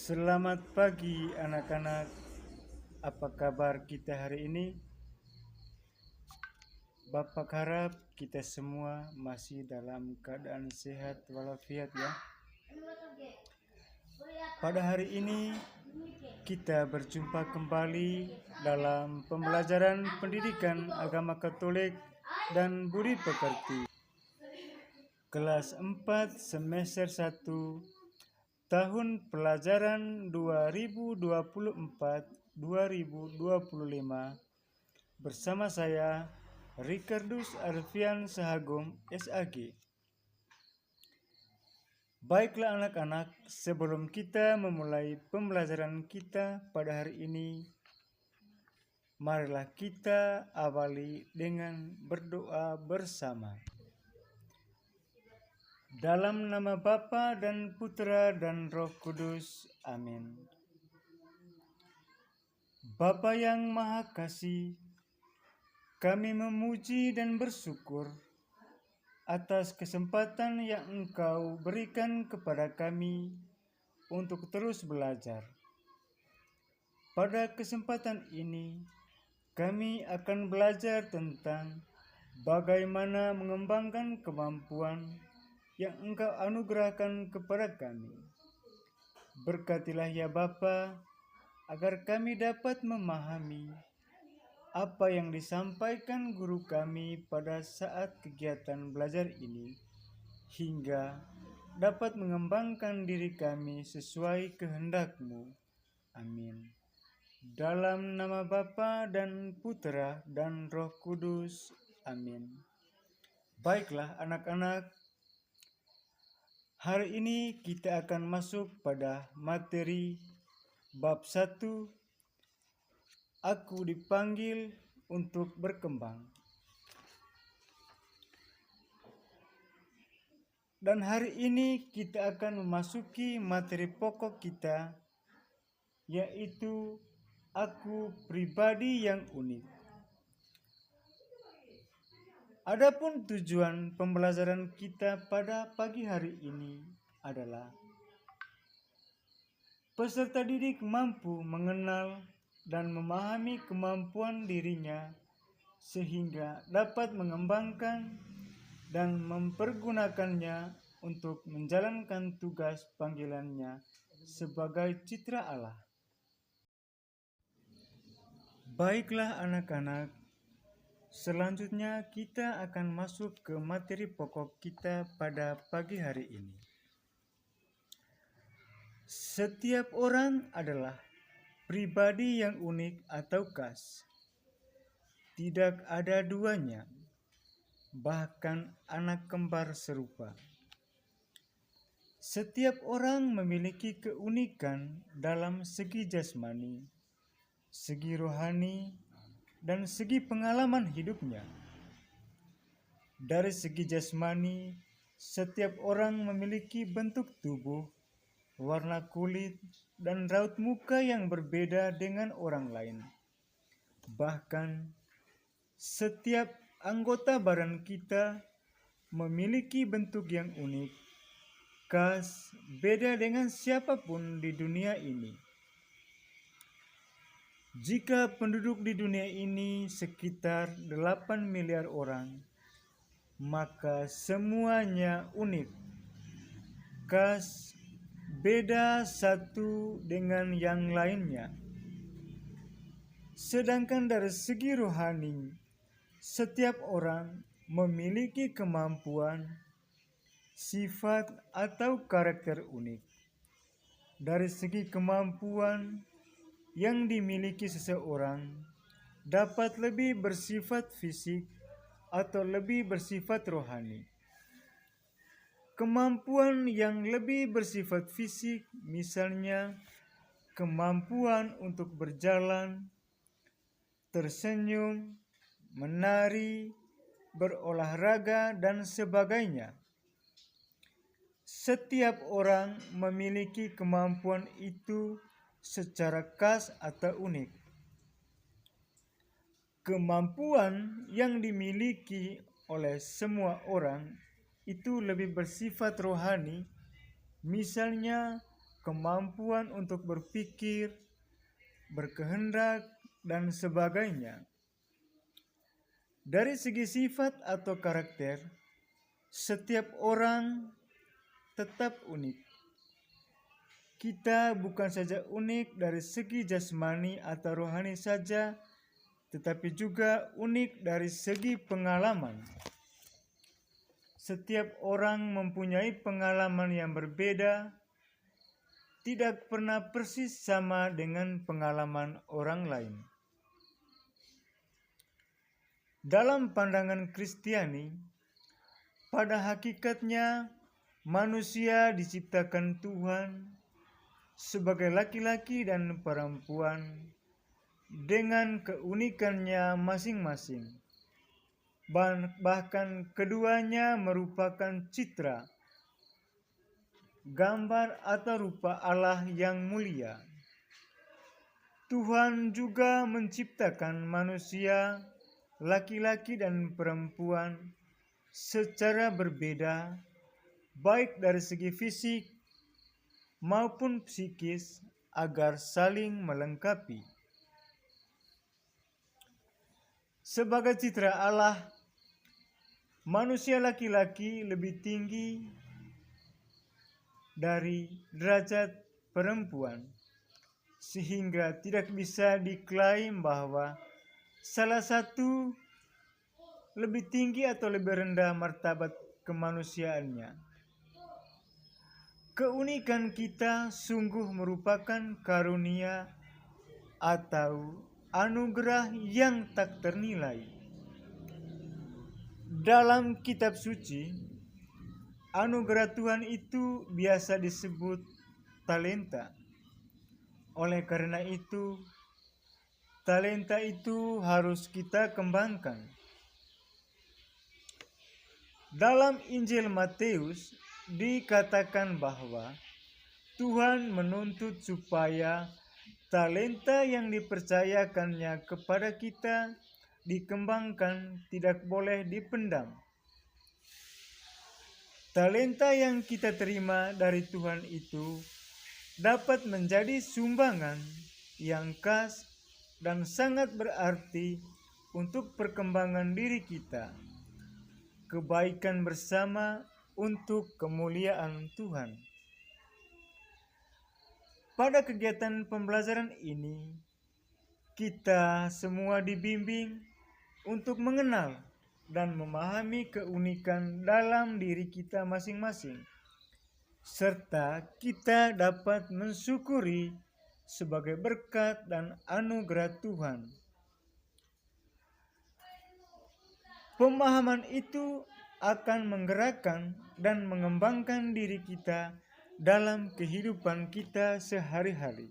Selamat pagi anak-anak. Apa kabar kita hari ini? Bapak harap kita semua masih dalam keadaan sehat walafiat ya. Pada hari ini kita berjumpa kembali dalam pembelajaran pendidikan agama Katolik dan budi pekerti. Kelas 4 semester 1 tahun pelajaran 2024-2025 bersama saya Ricardus Alfian Sahagum SAG. Baiklah anak-anak, sebelum kita memulai pembelajaran kita pada hari ini, marilah kita awali dengan berdoa bersama. Dalam nama Bapa dan Putra dan Roh Kudus. Amin. Bapa yang Maha Kasih, kami memuji dan bersyukur atas kesempatan yang Engkau berikan kepada kami untuk terus belajar. Pada kesempatan ini, kami akan belajar tentang bagaimana mengembangkan kemampuan yang Engkau anugerahkan kepada kami. Berkatilah ya Bapa, agar kami dapat memahami apa yang disampaikan guru kami pada saat kegiatan belajar ini, hingga dapat mengembangkan diri kami sesuai kehendak-Mu. Amin. Dalam nama Bapa dan Putra dan Roh Kudus. Amin. Baiklah anak-anak, hari ini kita akan masuk pada materi bab 1. Aku dipanggil untuk berkembang. Dan hari ini kita akan memasuki materi pokok kita, yaitu aku pribadi yang unik. Adapun tujuan pembelajaran kita pada pagi hari ini adalah peserta didik mampu mengenal dan memahami kemampuan dirinya sehingga dapat mengembangkan dan mempergunakannya untuk menjalankan tugas panggilannya sebagai citra Allah. Baiklah anak-anak, selanjutnya kita akan masuk ke materi pokok kita pada pagi hari ini. Setiap orang adalah pribadi yang unik atau khas. Tidak ada duanya, bahkan anak kembar serupa. Setiap orang memiliki keunikan dalam segi jasmani, segi rohani, dan segi pengalaman hidupnya. Dari segi jasmani, setiap orang memiliki bentuk tubuh, warna kulit, dan raut muka yang berbeda dengan orang lain. Bahkan, setiap anggota badan kita memiliki bentuk yang unik, khas, beda dengan siapapun di dunia ini. Jika penduduk di dunia ini sekitar 8 miliar orang, maka semuanya unik, khas, beda satu dengan yang lainnya. Sedangkan dari segi rohani, setiap orang memiliki kemampuan, sifat atau karakter unik. Dari segi kemampuan yang dimiliki seseorang dapat lebih bersifat fisik atau lebih bersifat rohani. Kemampuan yang lebih bersifat fisik, misalnya kemampuan untuk berjalan, tersenyum, menari, berolahraga, dan sebagainya. Setiap orang memiliki kemampuan itu secara khas atau unik. Kemampuan yang dimiliki oleh semua orang itu lebih bersifat rohani, misalnya kemampuan untuk berpikir, berkehendak, dan sebagainya. Dari segi sifat atau karakter, setiap orang tetap unik. Kita bukan saja unik dari segi jasmani atau rohani saja, tetapi juga unik dari segi pengalaman. Setiap orang mempunyai pengalaman yang berbeda, tidak pernah persis sama dengan pengalaman orang lain. Dalam pandangan Kristiani, pada hakikatnya manusia diciptakan Tuhan sebagai laki-laki dan perempuan dengan keunikannya masing-masing. Bahkan keduanya merupakan citra, gambar atau rupa Allah yang mulia. Tuhan juga menciptakan manusia, laki-laki dan perempuan secara berbeda, baik dari segi fisik maupun psikis, agar saling melengkapi. Sebagai citra Allah, manusia laki-laki lebih tinggi dari derajat perempuan, sehingga tidak bisa diklaim bahwa salah satu lebih tinggi atau lebih rendah martabat kemanusiaannya. Keunikan kita sungguh merupakan karunia atau anugerah yang tak ternilai. Dalam kitab suci, anugerah Tuhan itu biasa disebut talenta. Oleh karena itu, talenta itu harus kita kembangkan. Dalam Injil Matius dikatakan bahwa Tuhan menuntut supaya talenta yang dipercayakannya kepada kita dikembangkan, tidak boleh dipendam. Talenta yang kita terima dari Tuhan itu dapat menjadi sumbangan yang khas dan sangat berarti untuk perkembangan diri kita, kebaikan bersama untuk kemuliaan Tuhan. Pada kegiatan pembelajaran ini, kita semua dibimbing untuk mengenal dan memahami keunikan dalam diri kita masing-masing, serta kita dapat mensyukuri sebagai berkat dan anugerah Tuhan. Pemahaman itu akan menggerakkan dan mengembangkan diri kita dalam kehidupan kita sehari-hari.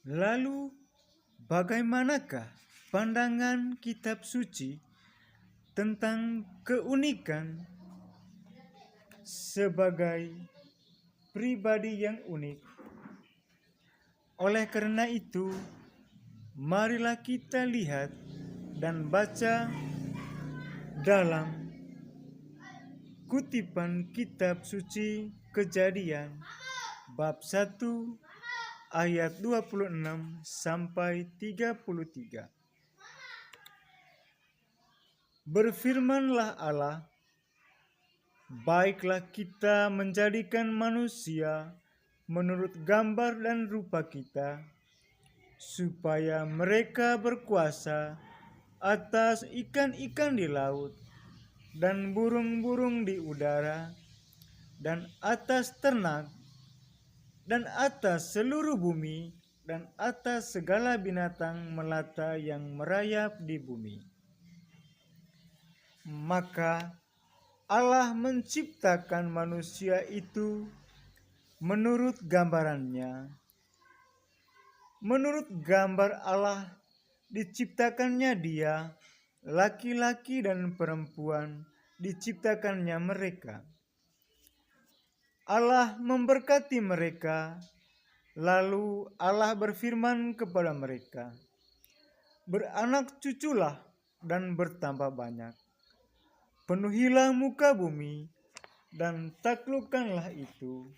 Lalu, bagaimanakah pandangan kitab suci tentang keunikan sebagai pribadi yang unik? Oleh karena itu, marilah kita lihat dan baca dalam kutipan kitab suci Kejadian bab 1 ayat 26 sampai 33. Berfirmanlah Allah, baiklah kita menjadikan manusia menurut gambar dan rupa kita, supaya mereka berkuasa atas ikan-ikan di laut, dan burung-burung di udara, dan atas ternak, dan atas seluruh bumi, dan atas segala binatang melata yang merayap di bumi. Maka Allah menciptakan manusia itu menurut gambarannya. Menurut gambar Allah diciptakannya dia, laki-laki dan perempuan diciptakannya mereka. Allah memberkati mereka, lalu Allah berfirman kepada mereka, beranak cuculah dan bertambah banyak. Penuhilah muka bumi dan taklukkanlah itu.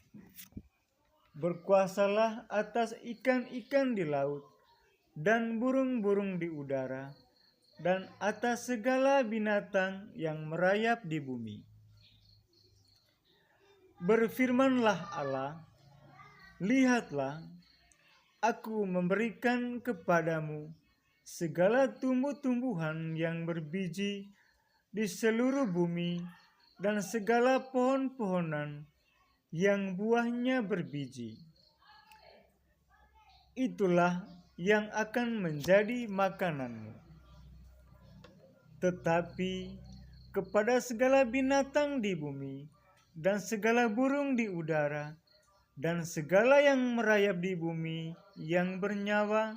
Berkuasalah atas ikan-ikan di laut dan burung-burung di udara, dan atas segala binatang yang merayap di bumi. Berfirmanlah Allah, lihatlah, aku memberikan kepadamu segala tumbuh-tumbuhan yang berbiji di seluruh bumi dan segala pohon-pohonan yang buahnya berbiji. Itulah yang akan menjadi makananmu. Tetapi kepada segala binatang di bumi dan segala burung di udara dan segala yang merayap di bumi yang bernyawa,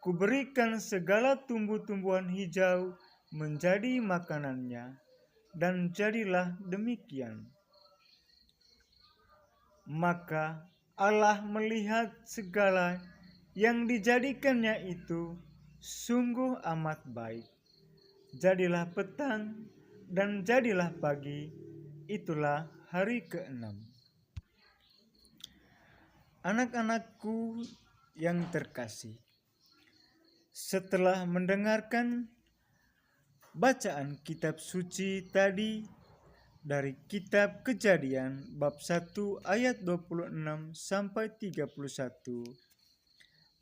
kuberikan segala tumbuh-tumbuhan hijau menjadi makanannya, dan jadilah demikian. Maka Allah melihat segala yang dijadikannya itu sungguh amat baik. Jadilah petang dan jadilah pagi, itulah hari ke-6. Anak-anakku yang terkasih, setelah mendengarkan bacaan kitab suci tadi dari kitab Kejadian bab 1 ayat 26 sampai 31,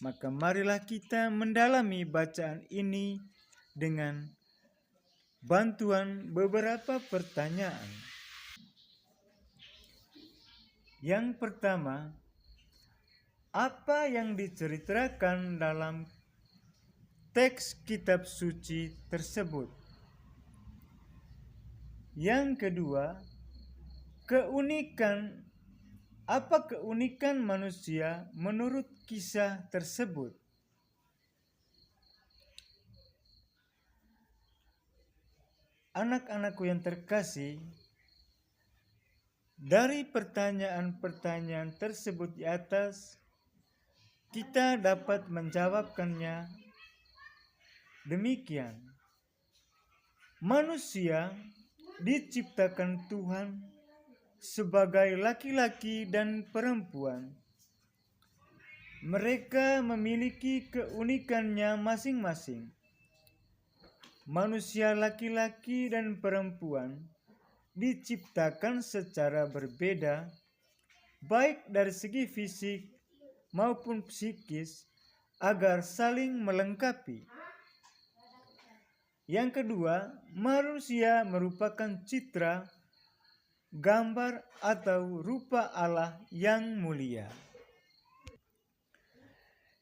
maka marilah kita mendalami bacaan ini dengan bantuan beberapa pertanyaan. Yang pertama, apa yang diceritakan dalam teks kitab suci tersebut? Yang kedua, apa keunikan manusia menurut kisah tersebut? Anak-anakku yang terkasih, dari pertanyaan-pertanyaan tersebut di atas, kita dapat menjawabkannya demikian. Manusia diciptakan Tuhan sebagai laki-laki dan perempuan. Mereka memiliki keunikannya masing-masing. Manusia laki-laki dan perempuan diciptakan secara berbeda, baik dari segi fisik maupun psikis, agar saling melengkapi. Yang kedua, manusia merupakan citra, gambar atau rupa Allah yang mulia.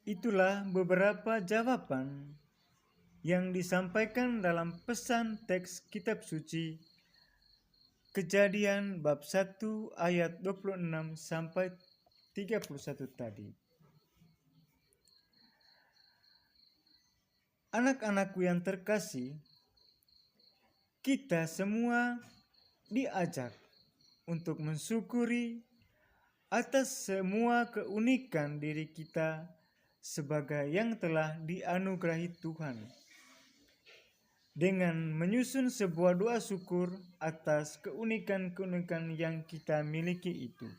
Itulah beberapa jawaban yang disampaikan dalam pesan teks kitab suci Kejadian bab 1 ayat 26 sampai 31 tadi. Anak-anakku yang terkasih, kita semua diajak untuk mensyukuri atas semua keunikan diri kita sebagai yang telah dianugerahi Tuhan, dengan menyusun sebuah doa syukur atas keunikan-keunikan yang kita miliki itu.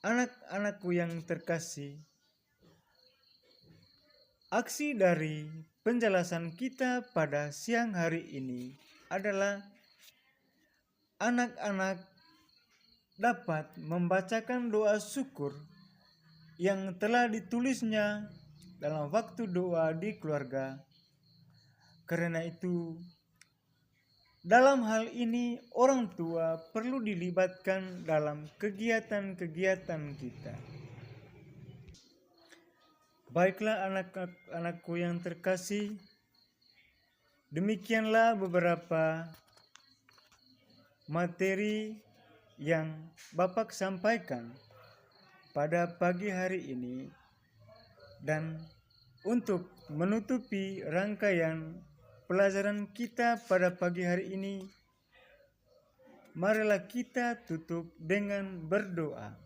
Anak-anakku yang terkasih, aksi dari penjelasan kita pada siang hari ini adalah anak-anak dapat membacakan doa syukur yang telah ditulisnya dalam waktu doa di keluarga. Karena itu, dalam hal ini orang tua perlu dilibatkan dalam kegiatan-kegiatan kita. Baiklah anak-anakku yang terkasih, demikianlah beberapa materi yang Bapak sampaikan pada pagi hari ini, dan untuk menutupi rangkaian pelajaran kita pada pagi hari ini, marilah kita tutup dengan berdoa.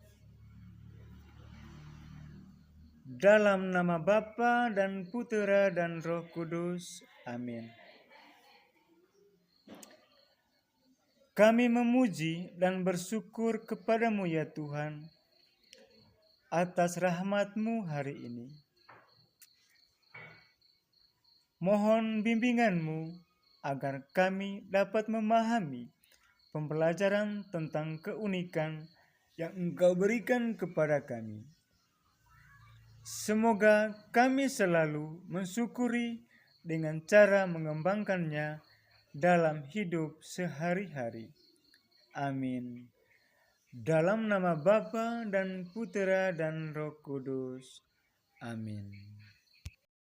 Dalam nama Bapa dan Putera dan Roh Kudus. Amin. Kami memuji dan bersyukur kepadamu ya Tuhan, atas rahmat-Mu hari ini. Mohon bimbingan-Mu agar kami dapat memahami pembelajaran tentang keunikan yang Engkau berikan kepada kami. Semoga kami selalu mensyukuri dengan cara mengembangkannya dalam hidup sehari-hari. Amin. Dalam nama Bapa dan Putera dan Roh Kudus. Amin.